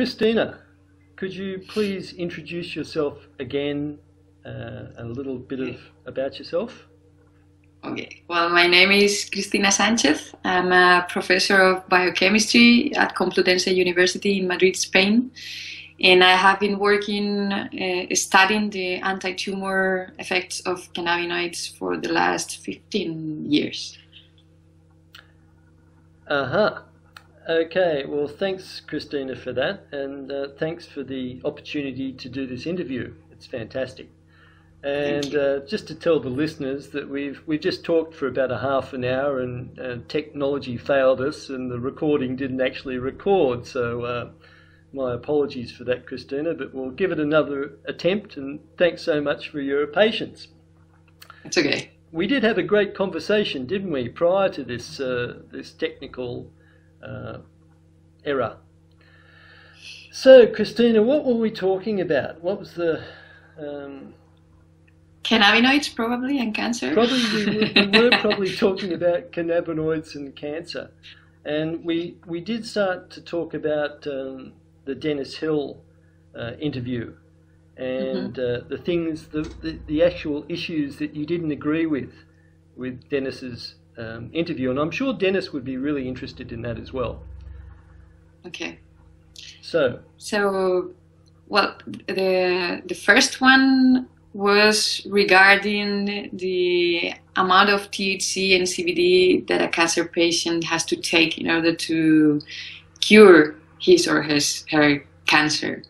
Christina, could you please introduce yourself again, a little bit about yourself? Okay, well, my name is Cristina Sanchez. I'm a professor of biochemistry at Complutense University in Madrid, Spain. And I have been working, studying the anti-tumor effects of cannabinoids for the last 15 years. Uh-huh. Okay, well, thanks, Christina, for that. And thanks for the opportunity to do this interview. It's fantastic. And just to tell the listeners that we just talked for about a half an hour, and technology failed us, and the recording didn't actually record. So my apologies for that, Christina, but we'll give it another attempt. And thanks so much for your patience. It's okay. We did have a great conversation, didn't we, prior to this this technical error. So, Christina, what were we talking about? What was the Cannabinoids, probably, and cancer. Probably we were probably talking about cannabinoids and cancer, and we did start to talk about the Dennis Hill interview, and the things, the actual issues that you didn't agree with Dennis's interview, and I'm sure Dennis would be really interested in that as well. Okay. So well, the first one was regarding the amount of THC and CBD that a cancer patient has to take in order to cure his or her cancer.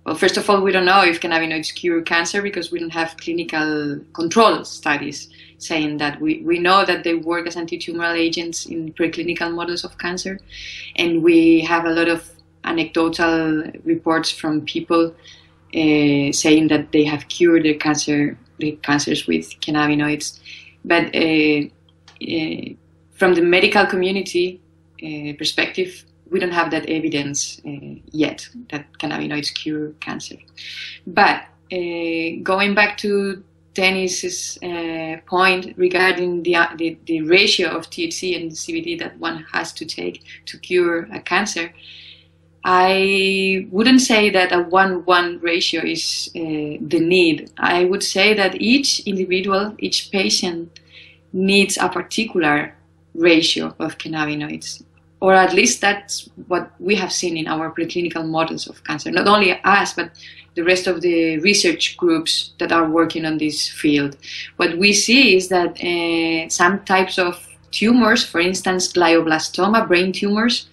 Well, first of all, we don't know if cannabinoids cure cancer because we don't have clinical control studies saying that. We know that they work as anti-tumoral agents in preclinical models of cancer, and we have a lot of anecdotal reports from people saying that they have cured their cancers with cannabinoids. But from the medical community perspective, we don't have that evidence yet that cannabinoids cure cancer. But going back to Dennis's point regarding the ratio of THC and CBD that one has to take to cure a cancer, I wouldn't say that a 1:1 ratio is the need. I would say that each individual, each patient needs a particular ratio of cannabinoids, or at least that's what we have seen in our preclinical models of cancer. Not only us, but the rest of the research groups that are working on this field. What we see is that some types of tumors, for instance, glioblastoma, brain tumors,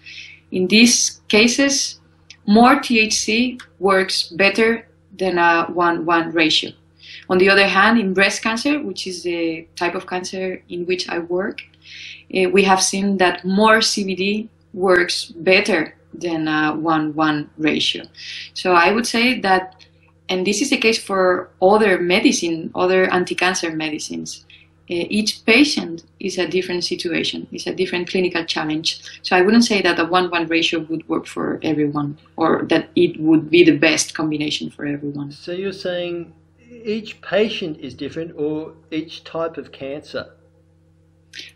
in these cases, more THC works better than a 1:1 ratio. On the other hand, in breast cancer, which is the type of cancer in which I work, we have seen that more CBD works better than a 1:1 ratio. So I would say that, and this is the case for other medicine, other anti-cancer medicines, each patient is a different situation, is a different clinical challenge. So I wouldn't say that a 1:1 ratio would work for everyone, or that it would be the best combination for everyone. So you're saying each patient is different, or each type of cancer?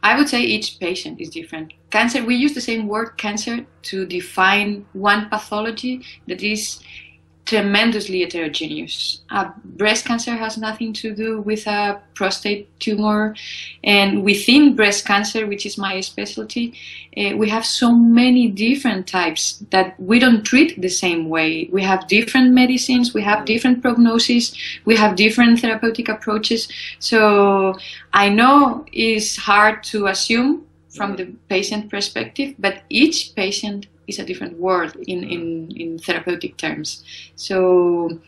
I would say each patient is different. Cancer, we use the same word cancer to define one pathology that is tremendously heterogeneous. Breast cancer has nothing to do with a prostate tumor, and within breast cancer, which is my specialty, we have so many different types that we don't treat the same way. We have different medicines, we have different prognosis, we have different therapeutic approaches. So I know it's hard to assume from the patient perspective, but each patient is a different world in therapeutic terms. So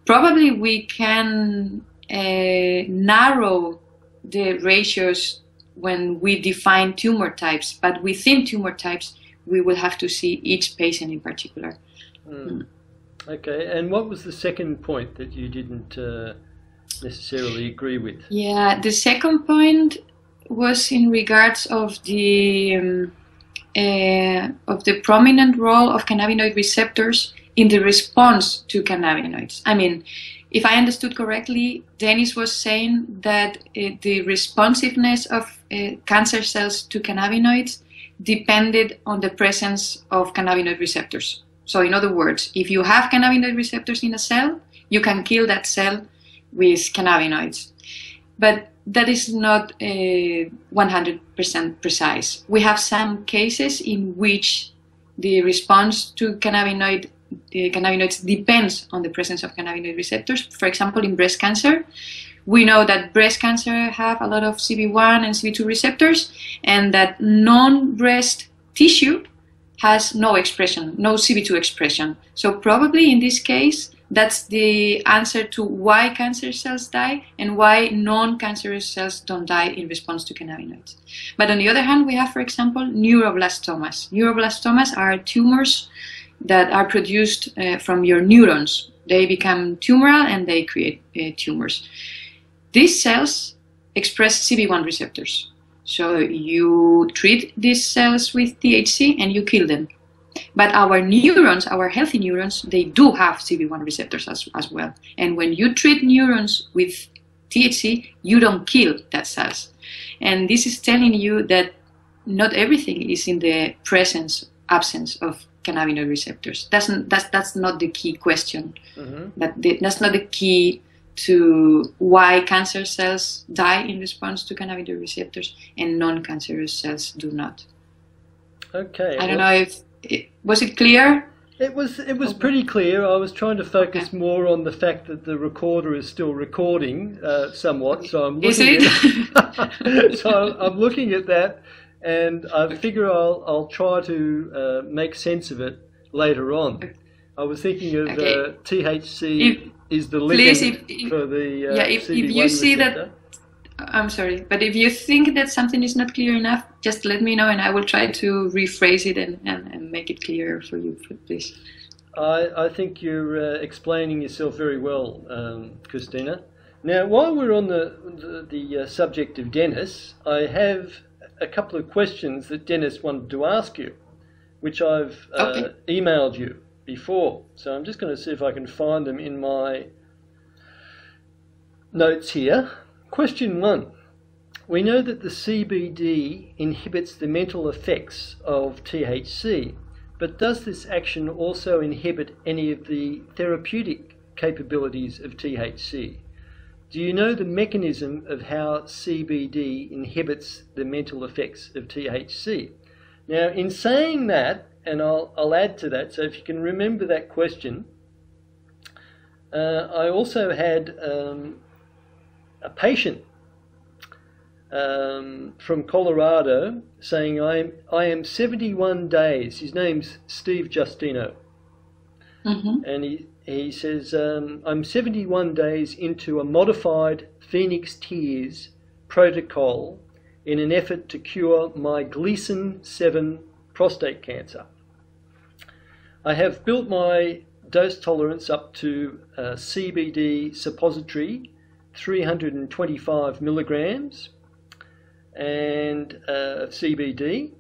probably we can narrow the ratios when we define tumor types, but within tumor types, we will have to see each patient in particular. Okay, and what was the second point that you didn't necessarily agree with? Yeah, the second point was in regards of the prominent role of cannabinoid receptors in the response to cannabinoids. I mean, if I understood correctly, Dennis was saying that the responsiveness of cancer cells to cannabinoids depended on the presence of cannabinoid receptors. So in other words, if you have cannabinoid receptors in a cell, you can kill that cell with cannabinoids. But that is not 100% precise. We have some cases in which the response to cannabinoids depends on the presence of cannabinoid receptors. For example, in breast cancer, we know that breast cancer have a lot of CB1 and CB2 receptors, and that non-breast tissue has no expression, no CB2 expression. So probably in this case, that's the answer to why cancer cells die and why non-cancerous cells don't die in response to cannabinoids. But on the other hand, we have, for example, neuroblastomas. Neuroblastomas are tumors that are produced from your neurons. They become tumoral and they create tumors. These cells express CB1 receptors. So you treat these cells with THC and you kill them. But our neurons, our healthy neurons, they do have CB1 receptors as well. And when you treat neurons with THC, you don't kill that cells. And this is telling you that not everything is in the presence, absence of cannabinoid receptors. That's not the key question. Mm-hmm. That's not the key to why cancer cells die in response to cannabinoid receptors and non-cancerous cells do not. Okay. I don't know if was it clear? It was pretty clear. I was trying to focus more on the fact that the recorder is still recording somewhat. So I'm looking I'm looking at that, and I figure I'll try to make sense of it later on. I was thinking of THC is the ligand for the if CB1 you see receptor. that. I'm sorry, but if you think that something is not clear enough, just let me know and I will try to rephrase it and make it clearer for you, please. I think you're explaining yourself very well, Cristina. Now, while we're on the subject of Dennis, I have a couple of questions that Dennis wanted to ask you, which I've emailed you before. So I'm just going to see if I can find them in my notes here. Question 1. We know that the CBD inhibits the mental effects of THC, but does this action also inhibit any of the therapeutic capabilities of THC? Do you know the mechanism of how CBD inhibits the mental effects of THC? Now, in saying that, and I'll add to that, so if you can remember that question, I also had a patient from Colorado saying, I am 71 days. His name's Steve Justino. Mm-hmm. And he says, I'm 71 days into a modified Phoenix Tears protocol in an effort to cure my Gleason 7 prostate cancer. I have built my dose tolerance up to CBD suppository 325 milligrams and CBD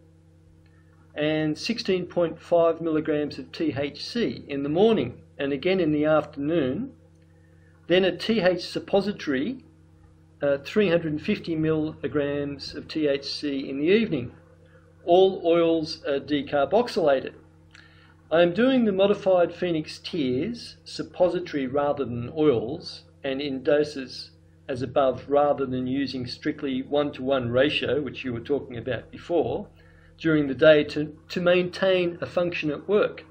and 16.5 milligrams of THC in the morning and again in the afternoon, then a TH suppository 350 milligrams of THC in the evening. All oils are decarboxylated. I am doing the modified Phoenix Tears suppository rather than oils and in doses as above rather than using strictly 1-to-1 ratio, which you were talking about before, during the day to maintain a function at work.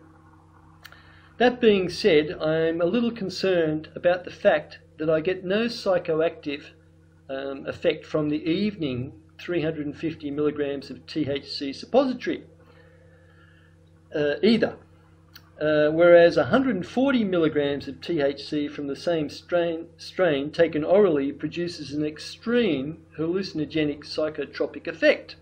That being said, I'm a little concerned about the fact that I get no psychoactive effect from the evening 350 milligrams of THC suppository either. Whereas 140 milligrams of THC from the same strain taken orally produces an extreme hallucinogenic psychotropic effect.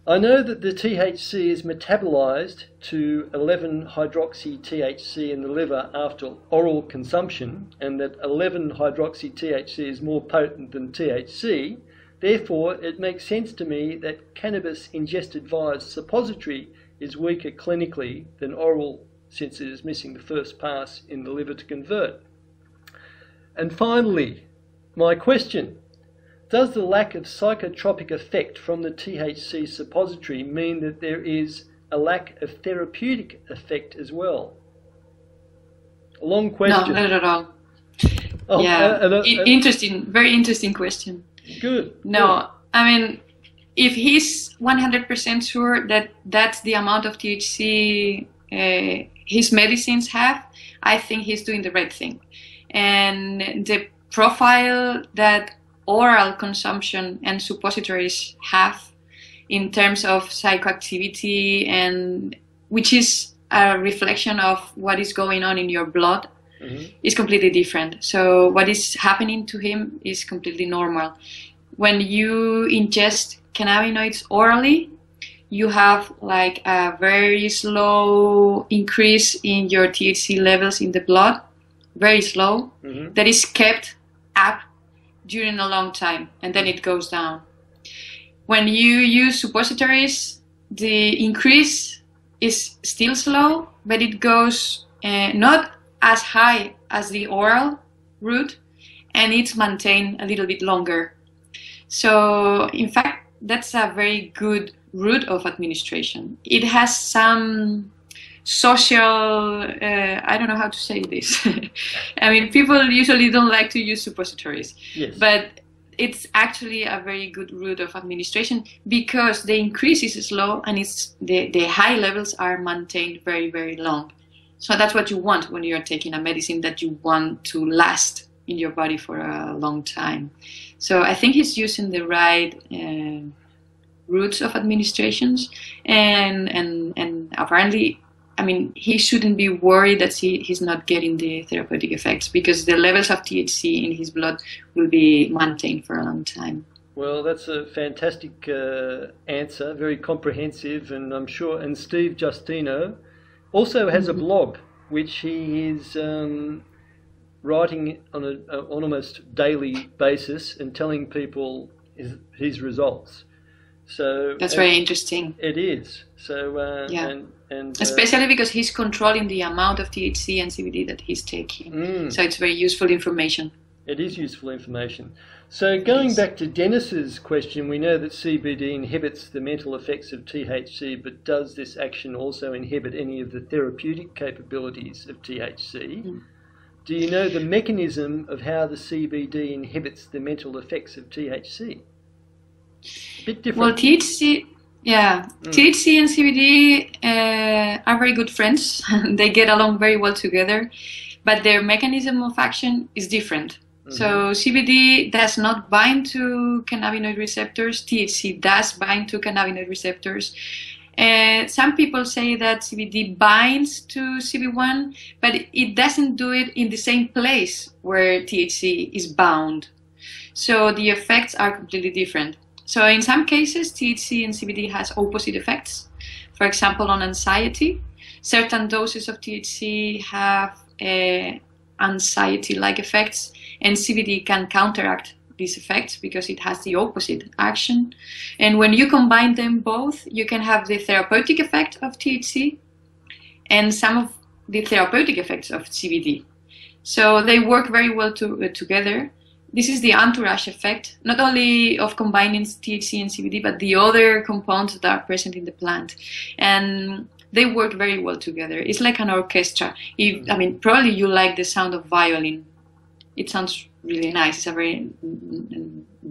I know that the THC is metabolized to 11-hydroxy-THC in the liver after oral consumption, and that 11-hydroxy-THC is more potent than THC. Therefore, it makes sense to me that cannabis ingested via suppository is weaker clinically than oral, since it is missing the first pass in the liver to convert. And finally, my question: does the lack of psychotropic effect from the THC suppository mean that there is a lack of therapeutic effect as well? A long No, question. not at all. Oh, Yeah, interesting, very interesting question. Good. No, good. I mean, if he's 100% sure that that's the amount of THC his medicines have, I think he's doing the right thing. And the profile that oral consumption and suppositories have in terms of psychoactivity, and which is a reflection of what is going on in your blood, is completely different. So what is happening to him is completely normal. When you ingest cannabinoids orally, you have like a very slow increase in your THC levels in the blood, very slow, that is kept up during a long time, and then it goes down. When you use suppositories, the increase is still slow, but it goes not as high as the oral route, and it's maintained a little bit longer. So, in fact, that's a very good route of administration. It has some social, I don't know how to say this. I mean, people usually don't like to use suppositories, yes. But it's actually a very good route of administration because the increase is slow and the high levels are maintained very, very long. So that's what you want when you're taking a medicine that you want to last in your body for a long time. So I think he's using the right routes of administrations, and apparently, I mean, he shouldn't be worried that he's not getting the therapeutic effects, because the levels of THC in his blood will be maintained for a long time. Well, that's a fantastic answer, very comprehensive, and I'm sure. And Steve Justino also has a blog which he is writing on an almost daily basis and telling people his results. So that's very interesting. It is. So yeah. And especially because he's controlling the amount of THC and CBD that he's taking. So it's very useful information. It is useful information. So going back to Dennis's question, we know that CBD inhibits the mental effects of THC, but does this action also inhibit any of the therapeutic capabilities of THC? Do you know the mechanism of how the CBD inhibits the mental effects of THC? A bit different. Well, THC and CBD are very good friends. They get along very well together, but their mechanism of action is different. So CBD does not bind to cannabinoid receptors. THC does bind to cannabinoid receptors. Some people say that CBD binds to CB1, but it doesn't do it in the same place where THC is bound. So the effects are completely different. So in some cases, THC and CBD has opposite effects. For example, on anxiety, certain doses of THC have anxiety-like effects, and CBD can counteract these effects because it has the opposite action. And when you combine them both, you can have the therapeutic effect of THC and some of the therapeutic effects of CBD. So they work very well together. This is the entourage effect, not only of combining THC and CBD, but the other compounds that are present in the plant. And they work very well together. It's like an orchestra. I mean, probably you like the sound of violin. It sounds really nice. It's a very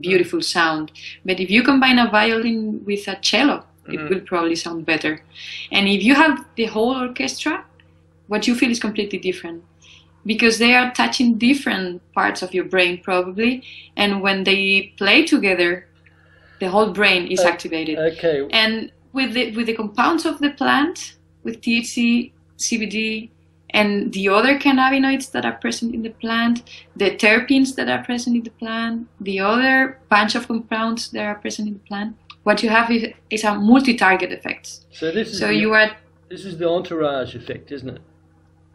beautiful sound. But if you combine a violin with a cello, it will probably sound better. And if you have the whole orchestra, what you feel is completely different, because they are touching different parts of your brain probably, and when they play together, the whole brain is activated. Okay. And with the compounds of the plant, with THC, CBD, and the other cannabinoids that are present in the plant, the terpenes that are present in the plant, the other bunch of compounds that are present in the plant, what you have is a multi-target effect. So this is this is the entourage effect, isn't it?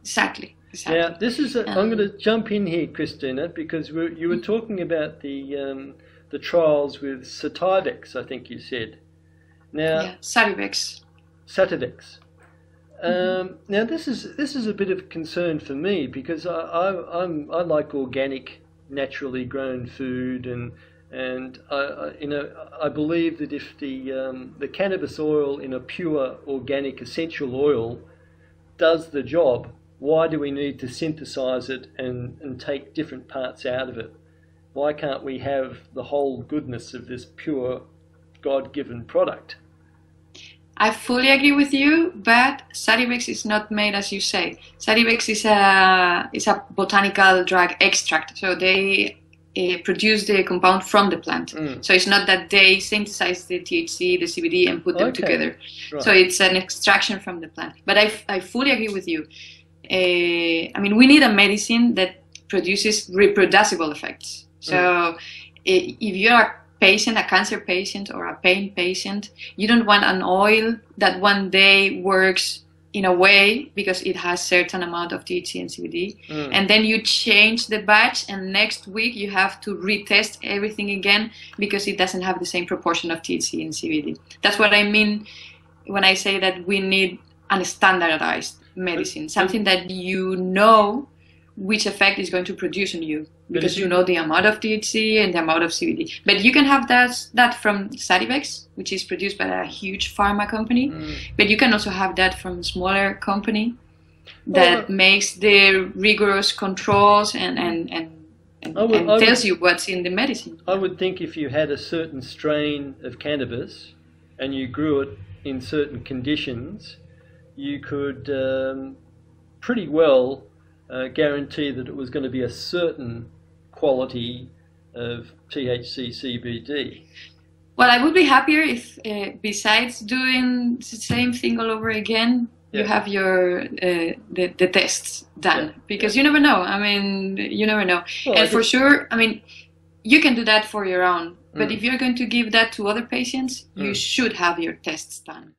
Exactly. Now, this is I'm going to jump in here, Cristina, because you were talking about the trials with Sativex, I think you said. Now, Sativex. Now, this is a bit of concern for me, because I like organic, naturally grown food, and And I believe that if the cannabis oil in a pure organic essential oil does the job, why do we need to synthesize it and take different parts out of it? Why can't we have the whole goodness of this pure God-given product? I fully agree with you, but Sativex is not made as you say. Sativex is a botanical drug extract, so they produce the compound from the plant. So it's not that they synthesize the THC, the CBD, and put them together. Right. So it's an extraction from the plant. But I fully agree with you. I mean, we need a medicine that produces reproducible effects. So if you're a patient, a cancer patient or a pain patient, you don't want an oil that one day works in a way because it has certain amount of THC and CBD, and then you change the batch, and next week you have to retest everything again because it doesn't have the same proportion of THC and CBD. That's what I mean when I say that we need a standardized medicine, something that you know which effect is going to produce on you, because you know the amount of THC and the amount of CBD. But you can have that from Sativex, which is produced by a huge pharma company, but you can also have that from a smaller company that makes the rigorous controls and tells you what's in the medicine. I would think if you had a certain strain of cannabis and you grew it in certain conditions, you could pretty well guarantee that it was going to be a certain quality of THC CBD. Well, I would be happier if, besides doing the same thing all over again, you have your the tests done, because you never know. I mean, you never know. Well, and for sure, I mean, you can do that for your own. But if you're going to give that to other patients, you should have your tests done.